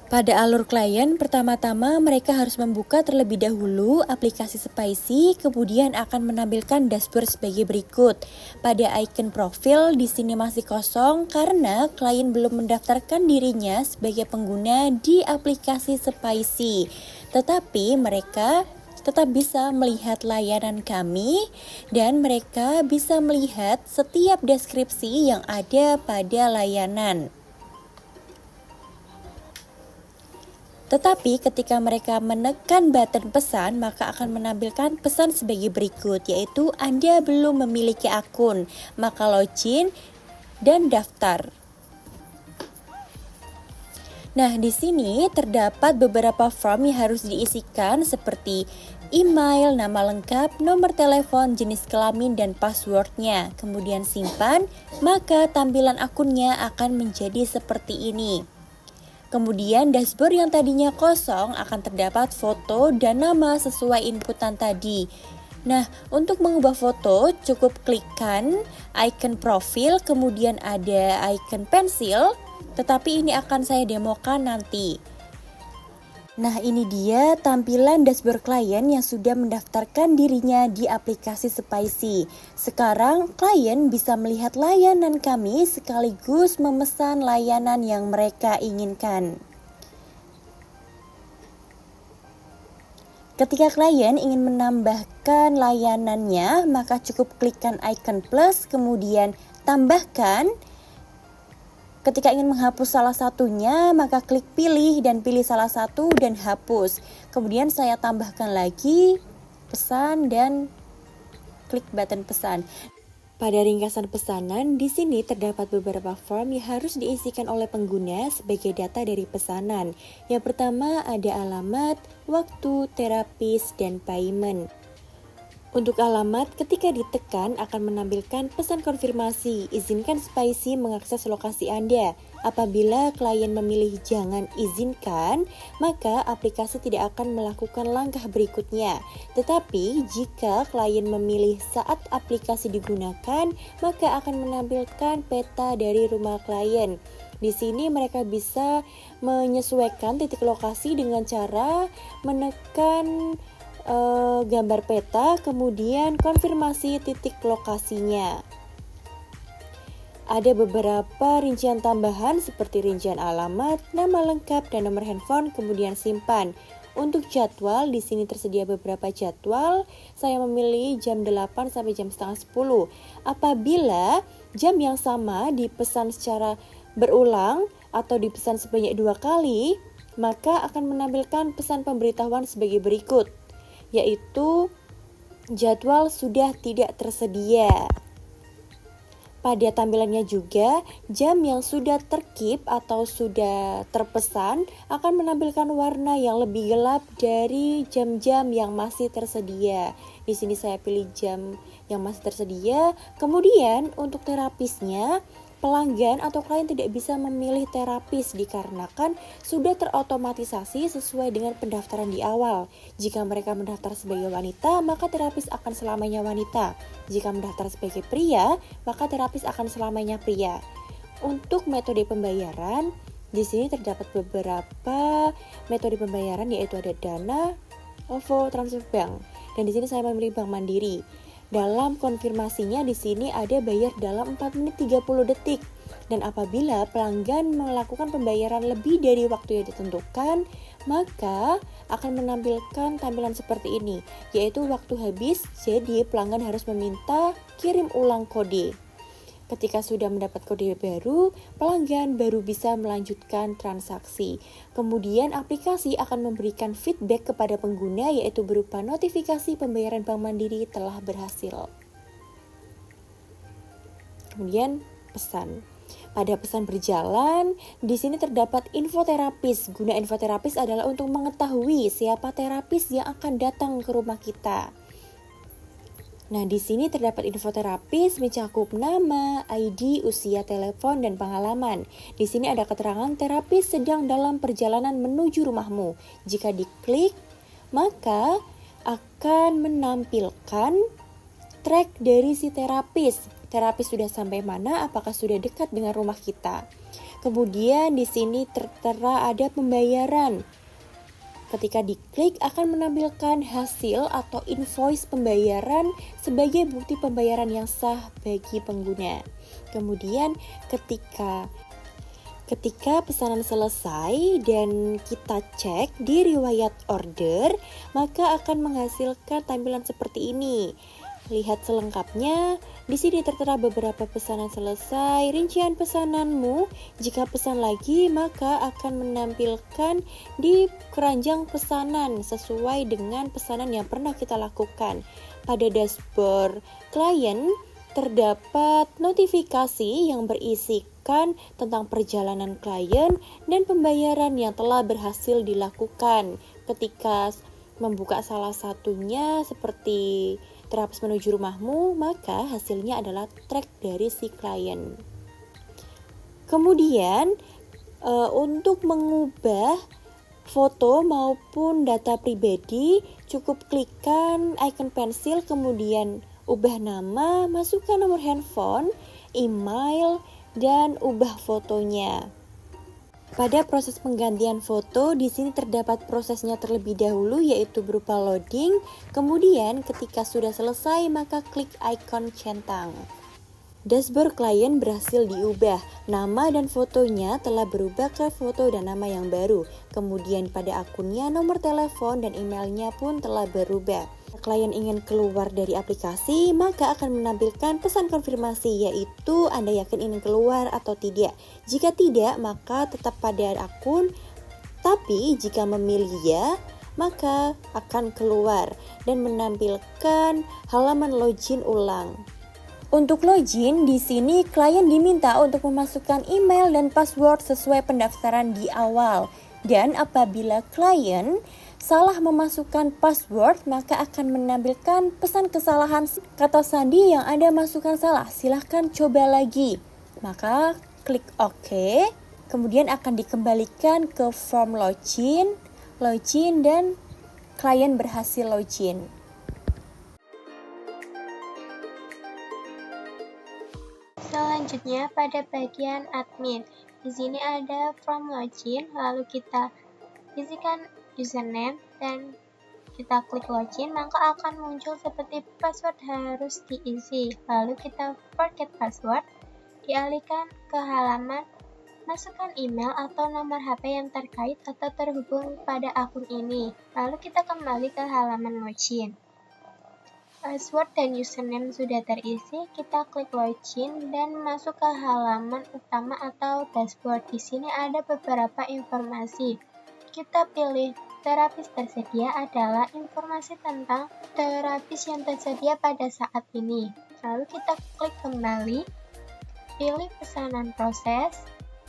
Pada alur klien, pertama-tama mereka harus membuka terlebih dahulu aplikasi Spicy, kemudian akan menampilkan dashboard sebagai berikut. Pada icon profil di sini masih kosong karena klien belum mendaftarkan dirinya sebagai pengguna di aplikasi Spicy. Tetapi mereka tetap bisa melihat layanan kami dan mereka bisa melihat setiap deskripsi yang ada pada layanan. Tetapi ketika mereka menekan button pesan, maka akan menampilkan pesan sebagai berikut, yaitu Anda belum memiliki akun, maka login dan daftar. Nah, di sini terdapat beberapa form yang harus diisikan seperti email, nama lengkap, nomor telepon, jenis kelamin, dan passwordnya. Kemudian simpan, maka tampilan akunnya akan menjadi seperti ini. Kemudian dashboard yang tadinya kosong akan terdapat foto dan nama sesuai inputan tadi. Nah, untuk mengubah foto cukup klikkan icon profil, kemudian ada icon pensil, tetapi ini akan saya demokan nanti. Nah, ini dia tampilan dashboard klien yang sudah mendaftarkan dirinya di aplikasi Spicy. Sekarang klien bisa melihat layanan kami sekaligus memesan layanan yang mereka inginkan. Ketika klien ingin menambahkan layanannya, maka cukup klikkan icon plus, kemudian tambahkan. Ketika ingin menghapus salah satunya, maka klik pilih dan pilih salah satu dan hapus. Kemudian saya tambahkan lagi pesan dan klik button pesan. Pada ringkasan pesanan, di sini terdapat beberapa form yang harus diisikan oleh pengguna sebagai data dari pesanan. Yang pertama ada alamat, waktu, terapis, dan payment. Untuk alamat, ketika ditekan akan menampilkan pesan konfirmasi, izinkan Spicy mengakses lokasi Anda. Apabila klien memilih jangan izinkan, maka aplikasi tidak akan melakukan langkah berikutnya. Tetapi jika klien memilih saat aplikasi digunakan, maka akan menampilkan peta dari rumah klien. Di sini mereka bisa menyesuaikan titik lokasi dengan cara menekan gambar peta, kemudian konfirmasi titik lokasinya. Ada beberapa rincian tambahan seperti rincian alamat, nama lengkap, dan nomor handphone, kemudian simpan. Untuk jadwal, di sini tersedia beberapa jadwal. Saya memilih jam 8 sampai jam setengah 10. Apabila jam yang sama dipesan secara berulang atau dipesan sebanyak 2 kali, maka akan menampilkan pesan pemberitahuan sebagai berikut, yaitu jadwal sudah tidak tersedia. Pada tampilannya juga, jam yang sudah terkeep atau sudah terpesan akan menampilkan warna yang lebih gelap dari jam-jam yang masih tersedia. Di sini saya pilih jam yang masih tersedia. Kemudian untuk terapisnya, pelanggan atau klien tidak bisa memilih terapis dikarenakan sudah terotomatisasi sesuai dengan pendaftaran di awal. Jika mereka mendaftar sebagai wanita, maka terapis akan selamanya wanita. Jika mendaftar sebagai pria, maka terapis akan selamanya pria. Untuk metode pembayaran, di sini terdapat beberapa metode pembayaran, yaitu ada Dana, OVO, transfer bank. Dan di sini saya memilih Bank Mandiri. Dalam konfirmasinya di sini ada bayar dalam 4 menit 30 detik. Dan apabila pelanggan melakukan pembayaran lebih dari waktu yang ditentukan, maka akan menampilkan tampilan seperti ini, yaitu waktu habis, jadi pelanggan harus meminta kirim ulang kode. Ketika sudah mendapat kode baru, pelanggan baru bisa melanjutkan transaksi. Kemudian aplikasi akan memberikan feedback kepada pengguna, yaitu berupa notifikasi pembayaran Bank Mandiri telah berhasil. Kemudian pesan. Pada pesan berjalan, di sini terdapat info terapis. Guna info terapis adalah untuk mengetahui siapa terapis yang akan datang ke rumah kita. Nah, di sini terdapat info terapis mencakup nama, ID, usia, telepon, dan pengalaman. Di sini ada keterangan terapis sedang dalam perjalanan menuju rumahmu. Jika diklik, maka akan menampilkan track dari si terapis. terapis sudah sampai mana, apakah sudah dekat dengan rumah kita. Kemudian di sini tertera ada pembayaran. Ketika diklik akan menampilkan hasil atau invoice pembayaran sebagai bukti pembayaran yang sah bagi pengguna. Kemudian ketika pesanan selesai dan kita cek di riwayat order, maka akan menghasilkan tampilan seperti ini. Lihat selengkapnya, di sini tertera beberapa pesanan selesai, rincian pesananmu. Jika pesan lagi, maka akan menampilkan di keranjang pesanan sesuai dengan pesanan yang pernah kita lakukan. Pada dashboard klien, terdapat notifikasi yang berisikan tentang perjalanan klien dan pembayaran yang telah berhasil dilakukan. Ketika membuka salah satunya seperti terapis menuju rumahmu, maka hasilnya adalah track dari si klien. Kemudian untuk mengubah foto maupun data pribadi, cukup klikkan icon pensil, kemudian ubah nama, masukkan nomor handphone, email, dan ubah fotonya. Pada proses penggantian foto, di sini terdapat prosesnya terlebih dahulu, yaitu berupa loading. Kemudian ketika sudah selesai, maka klik icon centang. Dashboard klien berhasil diubah. Nama dan fotonya telah berubah ke foto dan nama yang baru. Kemudian pada akunnya, nomor telepon dan emailnya pun telah berubah. Klien ingin keluar dari aplikasi, maka akan menampilkan pesan konfirmasi, yaitu Anda yakin ingin keluar atau tidak. Jika tidak, maka tetap pada akun, tapi jika memilih ya, maka akan keluar dan menampilkan halaman login ulang. Untuk login, di sini klien diminta untuk memasukkan email dan password sesuai pendaftaran di awal. Dan apabila klien salah memasukkan password, maka akan menampilkan pesan kesalahan kata sandi yang Anda masukkan salah. Silahkan coba lagi. Maka klik OK. Kemudian akan dikembalikan ke form login dan klien berhasil login. Selanjutnya pada bagian admin. Di sini ada form login, lalu kita isikan username dan kita klik login, maka akan muncul seperti password harus diisi. Lalu kita forget password, dialihkan ke halaman masukkan email atau nomor HP yang terkait atau terhubung pada akun ini. Lalu kita kembali ke halaman login. Password dan username sudah terisi, kita klik login dan masuk ke halaman utama atau dashboard. Di sini ada beberapa informasi. Kita pilih terapis tersedia adalah informasi tentang terapis yang tersedia pada saat ini. Lalu kita klik kembali, pilih pesanan proses.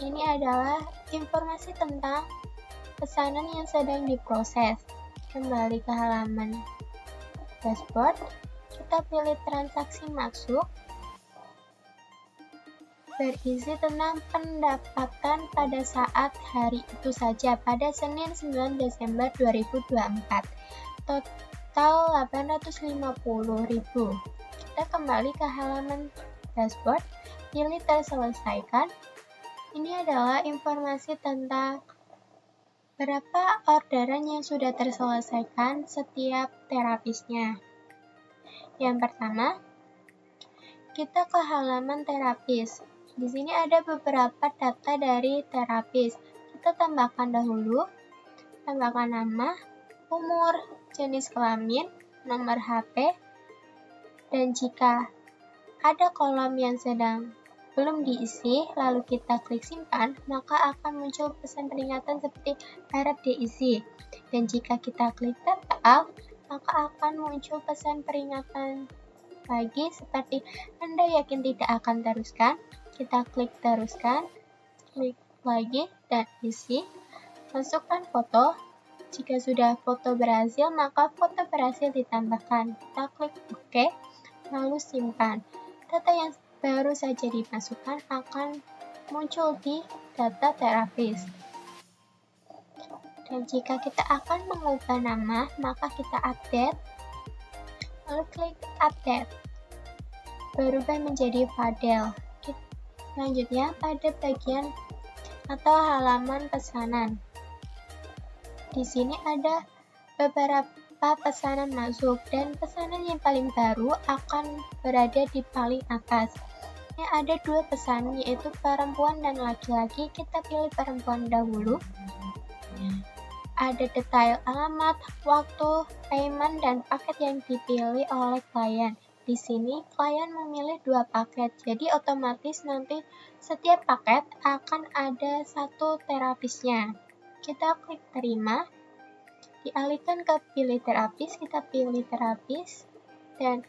Ini adalah informasi tentang pesanan yang sedang diproses. Kembali ke halaman dashboard, kita pilih transaksi masuk, berisi tentang pendapatan pada saat hari itu saja, pada Senin 9 Desember 2024, total 850.000. Kita kembali ke halaman dashboard, pilih terselesaikan. Ini adalah informasi tentang berapa orderan yang sudah terselesaikan setiap terapisnya. Yang pertama, kita ke halaman terapis. Di sini ada beberapa data dari terapis. Kita tambahkan dahulu, tambahkan nama, umur, jenis kelamin, nomor HP, dan jika ada kolom yang sedang belum diisi, lalu kita klik simpan, maka akan muncul pesan peringatan seperti harap diisi. Dan jika kita klik total, maka akan muncul pesan peringatan lagi seperti Anda yakin tidak akan teruskan. Kita klik teruskan, klik lagi dan isi. Masukkan foto. Jika sudah foto berhasil, maka foto berhasil ditambahkan. Kita klik OK, lalu simpan. Data yang baru saja dimasukkan akan muncul di data terapis. Dan jika kita akan mengubah nama, maka kita update, lalu klik update. berubah menjadi Fadel. Selanjutnya pada bagian atau halaman pesanan. Di sini ada beberapa pesanan masuk dan pesanan yang paling baru akan berada di paling atas. Ini ada dua pesanan yaitu perempuan dan laki-laki. Kita pilih perempuan dahulu. Ada detail alamat, waktu, payment, dan paket yang dipilih oleh klien. Di sini klien memilih 2 paket, jadi otomatis nanti setiap paket akan ada 1 terapisnya. Kita klik terima, dialihkan ke pilih terapis, kita pilih terapis, dan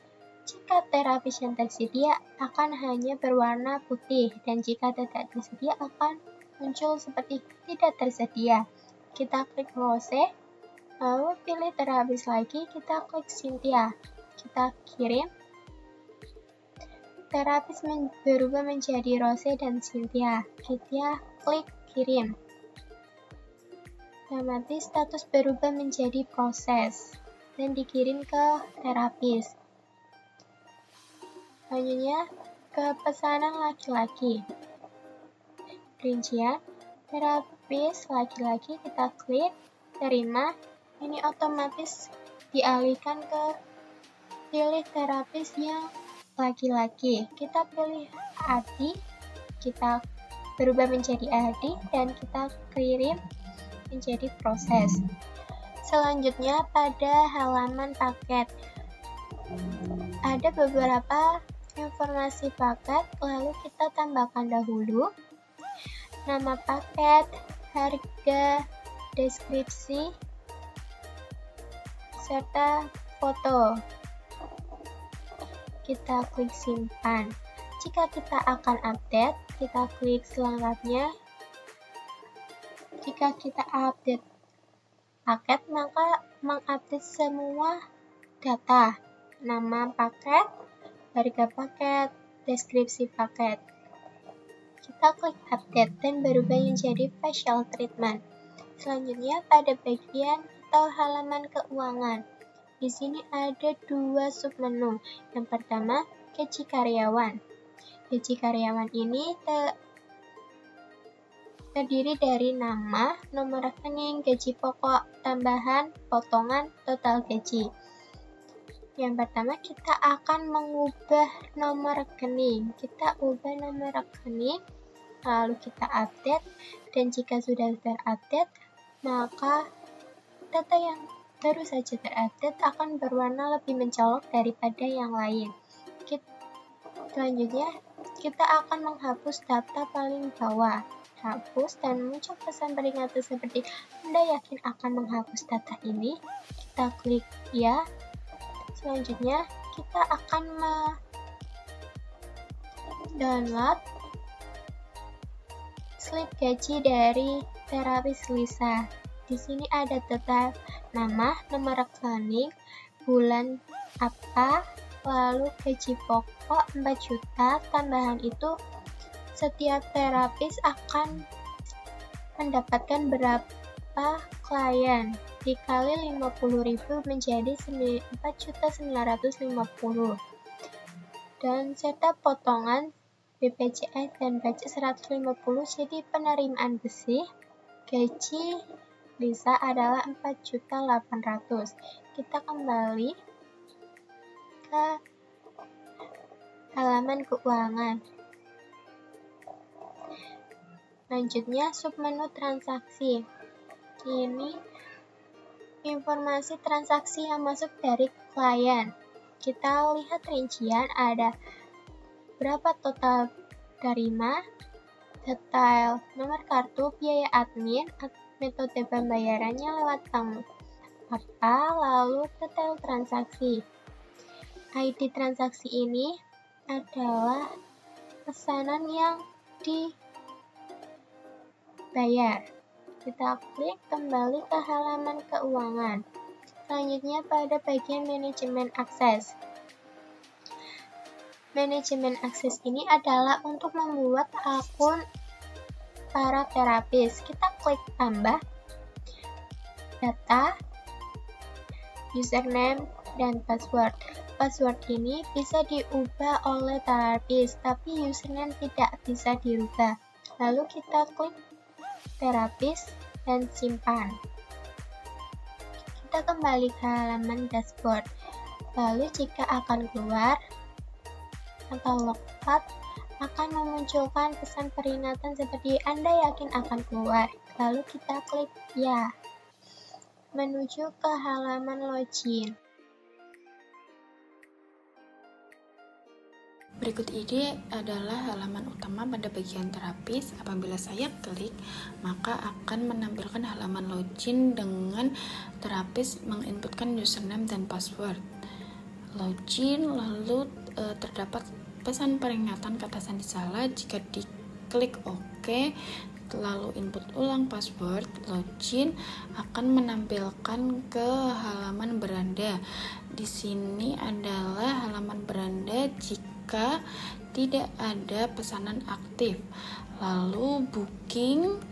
jika terapis yang tersedia akan hanya berwarna putih, dan jika tidak tersedia akan muncul seperti tidak tersedia. Kita klik close, lalu pilih terapis lagi, kita klik Cynthia, kita kirim. Terapis berubah menjadi Rose dan Cynthia. Kita klik kirim. Otomatis status berubah menjadi proses dan dikirim ke terapis. Selanjutnya ke pesanan laki-laki. Rincian terapis laki-laki, kita klik terima. Ini otomatis dialihkan ke pilih terapis yang laki-laki. Kita pilih Adi, kita berubah menjadi Adi dan kita kirim menjadi proses. Selanjutnya pada halaman paket ada beberapa informasi paket, lalu kita tambahkan dahulu nama paket, harga, deskripsi, serta foto. Kita klik simpan. Jika kita akan update, kita klik selengkapnya. Jika kita update paket, maka mengupdate semua data, nama paket, harga paket, deskripsi paket. Kita klik update dan berubah menjadi facial treatment. Selanjutnya pada bagian atau halaman keuangan. Di sini ada 2 submenu. Yang pertama, gaji karyawan. Gaji karyawan ini terdiri dari nama, nomor rekening, gaji pokok, tambahan, potongan, total gaji. Yang pertama, kita akan mengubah nomor rekening. Kita ubah nomor rekening, lalu kita update, dan jika sudah terupdate, maka data yang baru saja terupdate akan berwarna lebih mencolok daripada yang lain. Selanjutnya, kita akan menghapus data paling bawah. Hapus dan muncul pesan peringatan seperti Anda yakin akan menghapus data ini? Kita klik ya. Selanjutnya, kita akan download slip gaji dari terapis Lisa. Di sini ada data nama, nomor rekening, bulan apa, lalu gaji pokok 4 juta, tambahan itu setiap terapis akan mendapatkan berapa klien, dikali 50.000 menjadi 4.950.000, dan serta potongan BPJS dan pajak 150, jadi penerimaan bersih gaji Lisa adalah 4.800.000. Kita kembali ke halaman keuangan. Selanjutnya submenu transaksi. Ini informasi transaksi yang masuk dari klien. Kita lihat rincian, ada berapa total terima, detail nomor kartu, biaya admin, metode pembayarannya lewat bank apa, lalu detail transaksi. ID transaksi ini adalah pesanan yang dibayar. Kita klik kembali ke halaman keuangan. Selanjutnya pada bagian manajemen akses. Manajemen akses ini adalah untuk membuat akun para terapis. Kita klik tambah, data, username, dan password. password ini bisa diubah oleh terapis, tapi username tidak bisa dirubah. Lalu kita klik terapis dan simpan. Kita kembali ke halaman dashboard. Lalu jika akan keluar atau logout, akan memunculkan pesan peringatan seperti Anda yakin akan keluar. Lalu kita klik ya. Menuju ke halaman login. Berikut ini adalah halaman utama pada bagian terapis. Apabila saya klik, maka akan menampilkan halaman login dengan terapis menginputkan username dan password. Login, lalu terdapat pesan peringatan kata sandi salah. Jika diklik OK, lalu input ulang password, login akan menampilkan ke halaman beranda. Di sini adalah halaman beranda jika tidak ada pesanan aktif, lalu booking,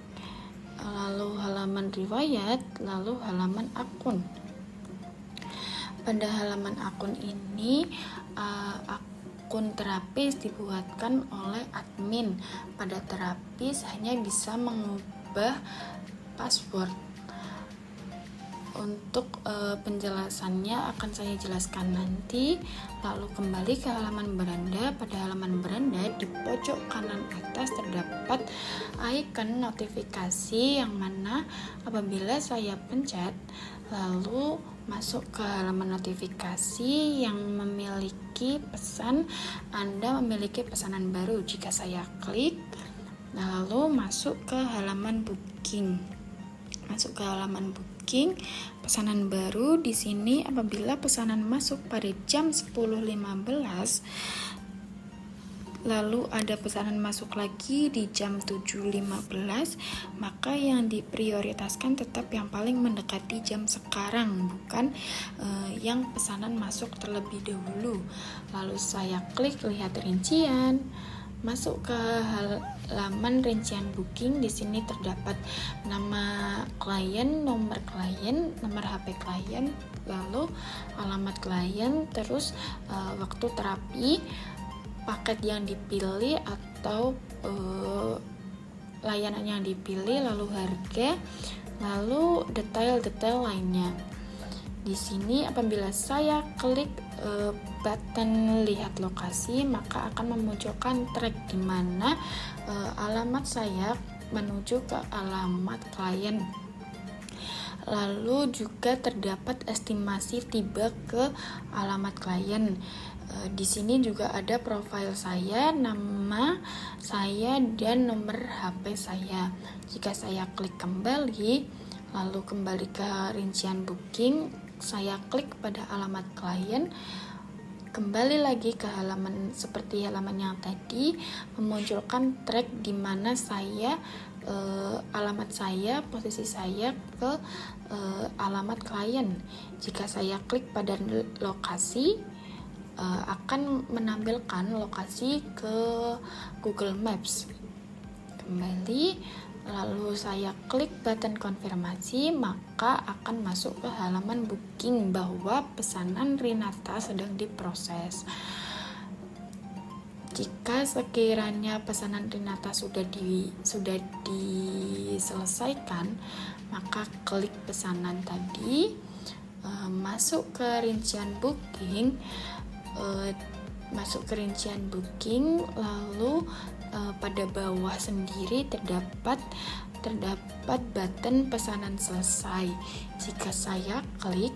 lalu halaman riwayat, lalu halaman akun. Pada halaman akun ini, akun terapis dibuatkan oleh admin. Pada terapis hanya bisa mengubah password. Untuk penjelasannya akan saya jelaskan nanti. Lalu kembali ke halaman beranda. Pada halaman beranda di pojok kanan atas terdapat icon notifikasi yang mana apabila saya pencet lalu masuk ke halaman notifikasi yang memiliki pesan Anda memiliki pesanan baru. Jika saya klik lalu masuk ke halaman booking. Masuk ke halaman booking, pesanan baru di sini apabila pesanan masuk pada jam 10.15 lalu ada pesanan masuk lagi di jam 7.15, maka yang diprioritaskan tetap yang paling mendekati jam sekarang, bukan yang pesanan masuk terlebih dahulu. Lalu saya klik lihat rincian. Masuk ke halaman rincian booking. Di sini terdapat nama klien, nomor HP klien, lalu alamat klien, terus waktu terapi, paket yang dipilih atau layanan yang dipilih, lalu harga, lalu detail-detail lainnya. Di sini apabila saya klik button lihat lokasi, maka akan memunculkan track di mana alamat saya menuju ke alamat klien. Lalu juga terdapat estimasi tiba ke alamat klien. Di sini juga ada profil saya, nama saya, dan nomor HP saya. Jika saya klik kembali, lalu kembali ke rincian booking, saya klik pada alamat klien, kembali lagi ke halaman seperti halaman yang tadi, memunculkan track di mana saya alamat saya, posisi saya ke alamat klien. Jika saya klik pada lokasi, akan menampilkan lokasi ke Google Maps. Kembali, lalu saya klik button konfirmasi, maka akan masuk ke halaman booking bahwa pesanan Rinata sedang diproses. Jika sekiranya pesanan Rinata sudah diselesaikan, maka klik pesanan tadi, masuk ke rincian booking, lalu pada bawah sendiri terdapat button pesanan selesai. Jika saya klik,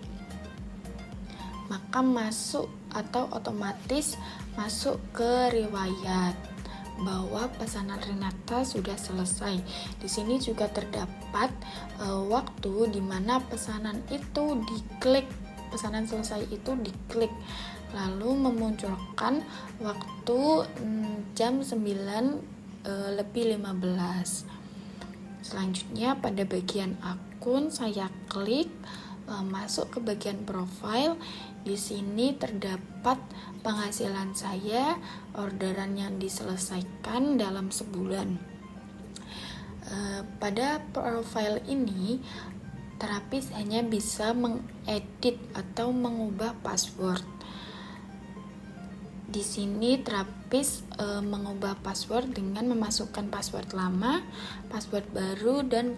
maka masuk atau otomatis masuk ke riwayat bahwa pesanan Rinata sudah selesai. Di sini juga terdapat waktu di mana pesanan itu diklik, pesanan selesai itu diklik, lalu memunculkan waktu jam 9:15. Selanjutnya pada bagian akun saya klik, masuk ke bagian profile. Di sini terdapat penghasilan saya, orderan yang diselesaikan dalam sebulan. Pada profile ini terapis hanya bisa mengedit atau mengubah password. Di sini terapis mengubah password dengan memasukkan password lama, password baru, dan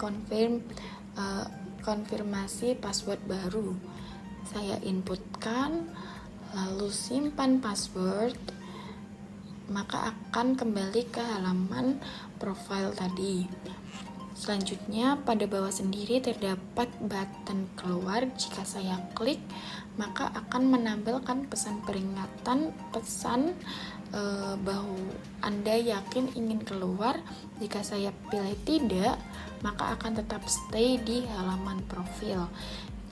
konfirmasi password baru. Saya inputkan, lalu simpan password, maka akan kembali ke halaman profile tadi. Selanjutnya, pada bawah sendiri terdapat button keluar. Jika saya klik, maka akan menampilkan pesan peringatan, bahwa Anda yakin ingin keluar. Jika saya pilih tidak, maka akan tetap stay di halaman profil.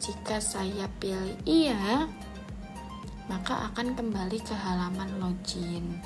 Jika saya pilih iya, maka akan kembali ke halaman login.